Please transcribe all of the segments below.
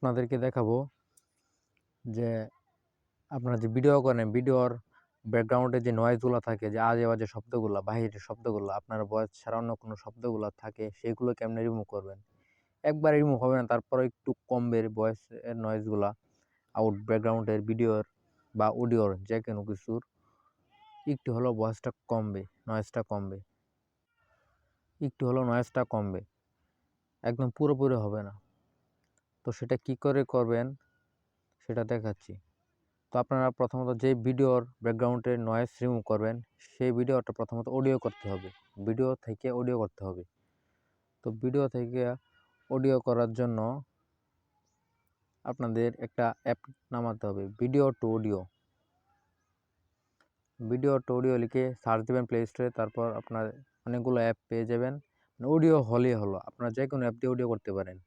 আপনাদেরকে দেখাবো যে আপনারা যে ভিডিও করেন, ভিডিওর ব্যাকগ্রাউন্ডে যে নয়েজগুলো থাকে, যে আজে বাজে শব্দগুলো, বাহিরের শব্দগুলো, আপনার ভয়েস ছাড়া অন্য কোনো শব্দগুলো থাকে, সেগুলো কেমনে রিমুভ করবেন। একবার রিমুভ হবে না, তারপরে একটু কমবে ভয়েসের নয়েজগুলা, ব্যাকগ্রাউন্ডের ভিডিওর বা অডিওর যে কোনো কিছুর একটু হলেও ভয়েসটা কমবে, নয়েজটা কমবে, একটু হলেও নয়েজটা কমবে, একদম পুরোপুরি হবে না। তো সেটা কি করে করবেন সেটা দেখাচ্ছি। তো আপনারা প্রথমত যে ভিডিওর ব্যাকগ্রাউন্ডের নয়েজ রিমুভ করবেন, সেই ভিডিওটা প্রথমত অডিও করতে হবে, ভিডিও থেকে অডিও করতে হবে। তো ভিডিও থেকে অডিও করার জন্য আপনাদের একটা অ্যাপ নামাতে হবে, video two audio. Video two audio লিখে সার্চ দেবেন প্লে স্টোরে, তারপর আপনার অনেকগুলো অ্যাপ পেয়ে যাবেন। অডিও হলেই হলো, আপনারা যে কোনো অ্যাপ দিয়ে অডিও করতে পারেন,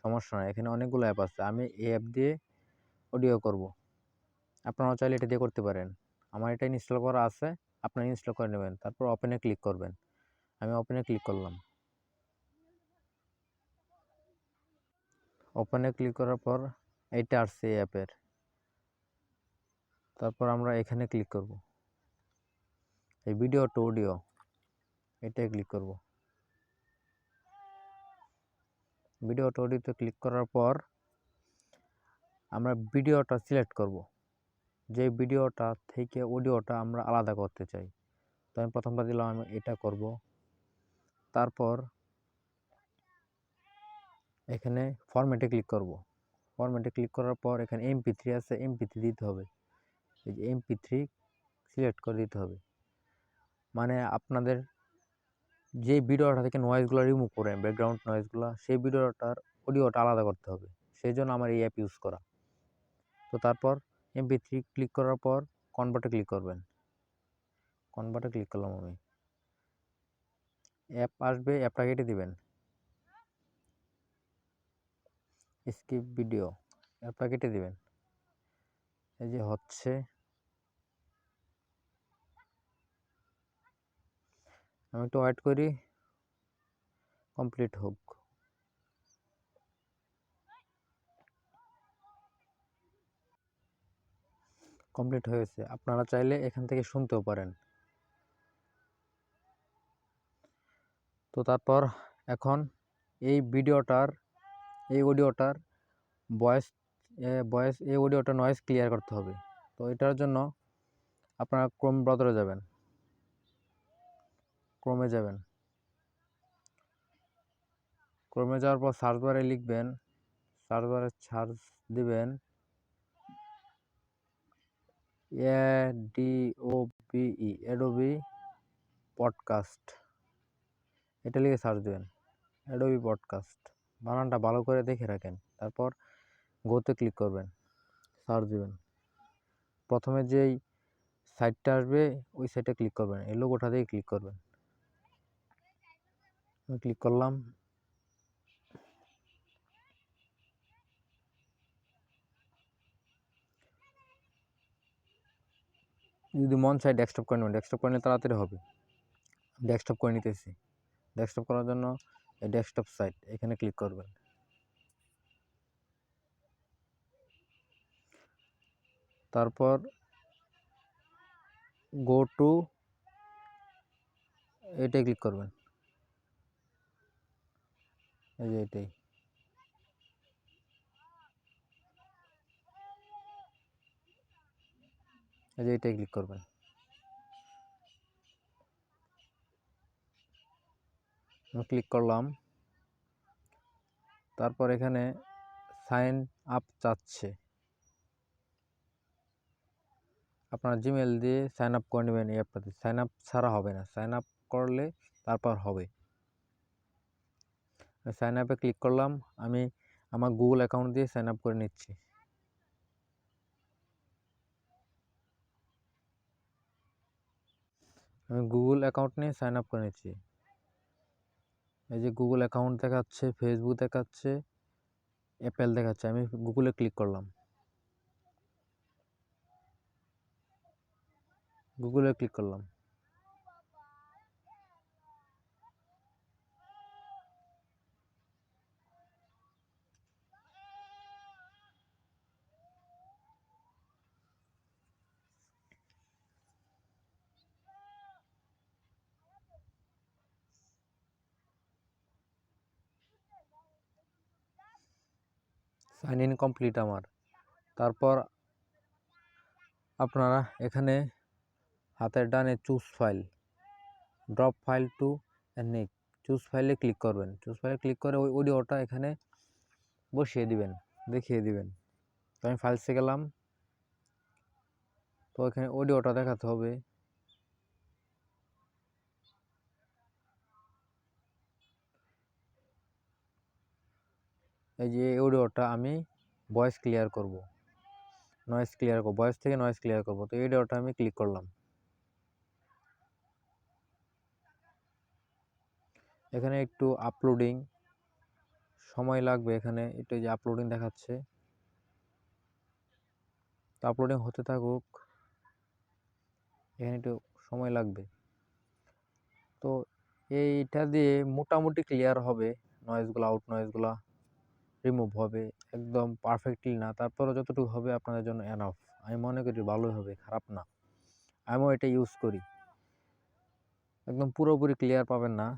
সমস্যা নয়। এখানে অনেকগুলো অ্যাপ আছে, আমি এই অ্যাপ দিয়ে অডিও করব। আপনারাও চাইলে এটা দিয়ে করতে পারেন। আমার এটা ইনস্টল করা আছে, আপনারা ইনস্টল করে নেবেন, তারপর ওপেনে ক্লিক করবেন। আমি ওপেনে ক্লিক করলাম। ওপেনে ক্লিক করার পর এইটা আসছে এই অ্যাপের, তারপর আমরা এখানে ক্লিক করব, এই ভিডিও টু অডিও, এটাই ক্লিক করব। ভিডিও টু অডিওতে ক্লিক করার পর আমরা ভিডিওটা সিলেক্ট করব, যে ভিডিওটা থেকে অডিওটা আমরা আলাদা করতে চাই। তো আমি প্রথমটা দিলাম, আমি এটা করব। তারপর এখানে ফরম্যাটে ক্লিক করব। ফরম্যাটে ক্লিক করার পর এখানে MP3 আছে, MP3 দিতে হবে। এই যে MP3 সিলেক্ট করে দিতে হবে। মানে আপনাদের যে ভিডিওটা থেকে নয়েজগুলো রিমুভ করেন, ব্যাকগ্রাউন্ড নয়েজগুলো, সেই ভিডিওটার অডিওটা আলাদা করতে হবে, সেই জন্য আমার এই অ্যাপ ইউজ করা। তো তারপর MP3 ক্লিক করার পর কনভার্টে ক্লিক করবেন। কনভার্টে ক্লিক করলাম আমি, অ্যাপ আসবে, অ্যাপটা কেটে দিবেন, স্কিপ ভিডিও, অ্যাপটা কেটে দিবেন। এই যে হচ্ছে, আমি একটু ওয়েট করি, কমপ্লিট হোক। কমপ্লিট হয়েছে, আপনারা চাইলে এখান থেকে শুনতেও পারেন। তো তারপর এখন এই ভিডিওটার, এই অডিওটার ভয়েস এই অডিওটা নয়েজ ক্লিয়ার করতে হবে। তো এটার জন্য আপনারা ক্রোম ব্রাউজারে যাবেন, ক্রোমে যাবেন, ক্রোমে যাওয়ার পর সার্চ বারে লিখবেন, সার্চ বারে সার্চ দিবেন অ্যাডোবি পডকাস্ট, এটা লিখে সার্চ দেবেন, অ্যাডোবি পডকাস্ট। বানানটা ভালো করে দেখে রাখেন। তারপর গোতে ক্লিক করবেন, সার্চ দিবেন। প্রথমে যেই সাইটটা আসবে ওই সাইটে ক্লিক করবেন, এই লোগোটা দিয়ে ক্লিক করবেন। আমি ক্লিক করলাম। যদি মন চাই ডেস্কটপ করে নেবেন, ডেস্কটপ করে নিলে তাড়াতাড়ি হবে। ডেস্কটপ করে নিতেছি। ডেস্কটপ করার জন্য এই ডেস্কটপ সাইট, এখানে ক্লিক করবেন। তারপর গো টু, এটাই ক্লিক করবেন, এই যে এটাই। এই যে এটাই ক্লিক করবেন। আমি ক্লিক করলাম। তারপর এখানে সাইন আপ চাচ্ছে, আপনার জিমেল দিয়ে সাইন আপ করে নেবেন এই অ্যাপটাতে। সাইন আপ ছাড়া হবে না, সাইন আপ করলে তারপর হবে। সাইন আপে ক্লিক করলাম। আমি আমার গুগল অ্যাকাউন্ট দিয়ে সাইন আপ করে নিচ্ছি। আমি গুগল অ্যাকাউন্ট নিয়ে সাইন আপ করে নিচ্ছি। এই যে গুগল অ্যাকাউন্ট দেখাচ্ছে, ফেসবুক দেখাচ্ছে, অ্যাপেল দেখাচ্ছে। আমি গুগলে ক্লিক করলাম, গুগলে ক্লিক করলাম। সাইন ইন কমপ্লিট আমার। তারপর আপনারা এখানে হাতের ডানে choose file, drop file to এনএক, চুজ ফাইলে ক্লিক করবেন। চুজ ফাইলে ক্লিক করে ওই অডিওটা এখানে বসিয়ে দিবেন, দেখিয়ে দিবেন। তো আমি ফাইলসে গেলাম, তো এখানে অডিওটা দেখাতে হবে। এই যে অডিওটা আমি ভয়েস ক্লিয়ার করব, নয়েজ ক্লিয়ার করব, ভয়েস থেকে নয়েজ ক্লিয়ার করব। তো এই অডিওটা আমি ক্লিক করলাম। এখানে একটু আপলোডিং সময় লাগবে, এখানে একটু যে আপলোডিং দেখাচ্ছে, তো আপলোডিং হতে থাকুক, এখানে একটু সময় লাগবে। তো এইটা দিয়ে মোটামুটি ক্লিয়ার হবে, নয়েজগুলো আউট নয়েজগুলো রিমুভ হবে, একদম পারফেক্টলি না, তারপরে যতটুকু হবে আপনাদের জন্য এনাফ। আমি মনে করি ভালোই হবে, খারাপ না। আমিও এটা ইউজ করি। একদম পুরোপুরি ক্লিয়ার পাবেন না,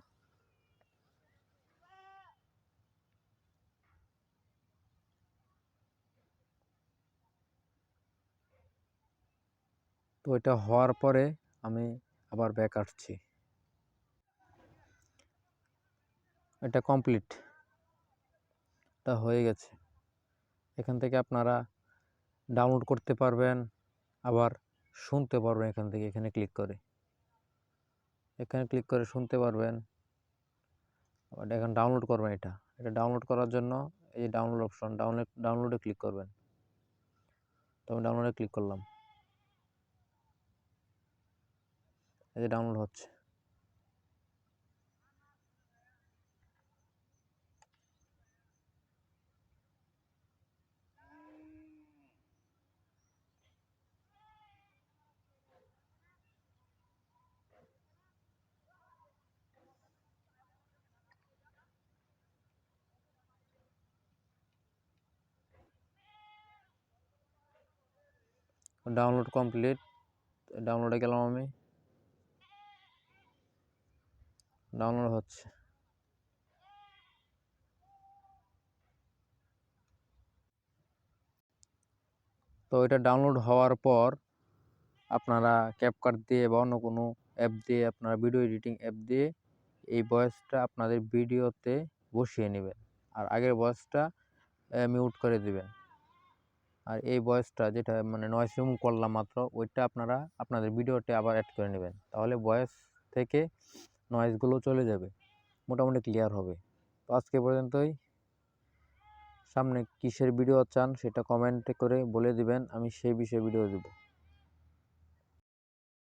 তো এটা হওয়ার পরে আমি আবার ব্যাক আসছি। এটা কমপ্লিট, এটা হয়ে গেছে। এখান থেকে আপনারা ডাউনলোড করতে পারবেন, আবার শুনতে পারবেন এখান থেকে। এখানে ক্লিক করে শুনতে পারবেন। আবার এখন ডাউনলোড করবেন। এটা ডাউনলোড করার জন্য এই যে ডাউনলোড অপশন, ডাউনলোডে ক্লিক করবেন। তো আমি ডাউনলোডে ক্লিক করলাম, এই যে ডাউনলোড হচ্ছে। ডাউনলোড কমপ্লিট, ডাউনলোডে গেলাম আমি, ডাউনলোড হচ্ছে। তো এটা ডাউনলোড হওয়ার পর আপনারা ক্যাপকাট দিয়ে বা অন্য কোনো অ্যাপ দিয়ে, আপনারা ভিডিও এডিটিং অ্যাপ দিয়ে এই ভয়েসটা আপনাদের ভিডিওতে বসিয়ে নেবেন, আর আগের ভয়েসটা মিউট করে দিবেন। আর এই ভয়েসটা যেটা মানে নয়েজ রিমুভ করলাম মাত্র, ওইটা আপনারা আপনাদের ভিডিওতে আবার অ্যাড করে নেবেন, তাহলে ভয়েস থেকে নয়েজগুলো চলে যাবে, মোটামুটি ক্লিয়ার হবে। তো আজকে পর্যন্তই। সামনে কিসের ভিডিও চান সেটা কমেন্টে করে বলে দিবেন, আমি সেই বিষয়ে ভিডিও দেব।